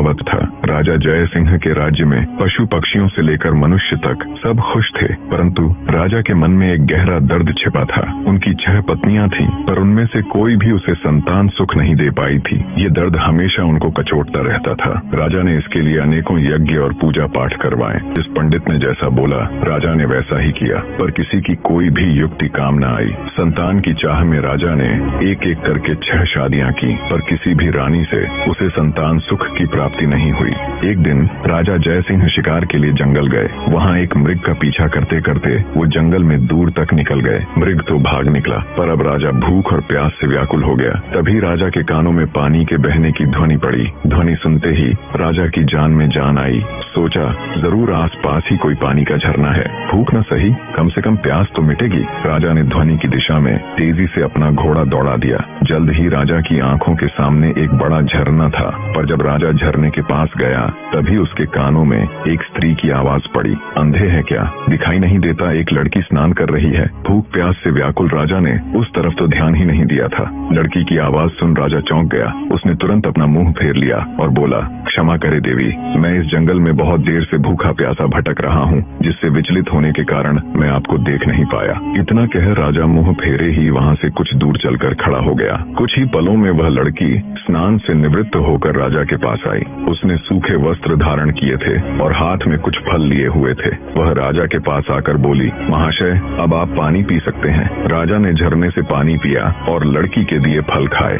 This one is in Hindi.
पर्वत था। राजा जय सिंह के राज्य में पशु पक्षियों से लेकर मनुष्य तक सब खुश थे, परंतु राजा के मन में एक गहरा दर्द छिपा था। उनकी 6 पत्नियां थीं, पर उनमें से कोई भी उसे संतान सुख नहीं दे पाई थी। ये दर्द हमेशा उनको कचोटता रहता था। राजा ने इसके लिए अनेकों यज्ञ और पूजा पाठ करवाए। जिस पंडित ने जैसा बोला राजा ने वैसा ही किया, पर किसी की कोई भी युक्ति काम न आई। संतान की चाह में राजा ने एक एक करके 6 शादियां की, पर किसी भी रानी से उसे संतान सुख की प्राप्ति नहीं हुई। एक दिन राजा जय सिंह शिकार के लिए जंगल गए। वहाँ एक मृग का पीछा करते करते वो जंगल में दूर तक निकल गए। मृग तो भाग निकला, पर अब राजा भूख और प्यास से व्याकुल हो गया। तभी राजा के कानों में पानी के बहने की ध्वनि पड़ी। ध्वनि सुनते ही राजा की जान में जान आई। सोचा जरूर आसपास ही कोई पानी का झरना है, भूख न सही कम से कम प्यास तो मिटेगी। राजा ने ध्वनि की दिशा में तेजी से अपना घोड़ा दौड़ा दिया। जल्द ही राजा की आंखों के सामने एक बड़ा झरना था, पर जब राजा झरने के पास गया तभी उसके कानों में एक स्त्री की आवाज पड़ी। अंधे हैं क्या, दिखाई नहीं देता एक लड़की स्नान कर रही है। भूख प्यास से व्याकुल राजा ने उस तरफ तो ध्यान ही नहीं दिया था। लड़की की आवाज सुन राजा चौंक गया। उसने तुरंत अपना मुंह फेर लिया और बोला, क्षमा करे देवी, मैं इस जंगल में बहुत देर से भूखा प्यासा भटक रहा हूँ, जिससे विचलित होने के कारण मैं आपको देख नहीं पाया। इतना कह राजा मुंह फेरे ही वहाँ से कुछ दूर चलकर खड़ा हो गया। कुछ ही पलों में वह लड़की स्नान से निवृत्त होकर राजा के पास आई। उसने सूखे वस्त्र धारण किए थे और हाथ में कुछ फल लिए हुए थे। वह राजा के पास आकर बोली, महाशय अब आप पानी पी सकते हैं। राजा ने झरने से पानी पिया और लड़की के दिए फल खाए।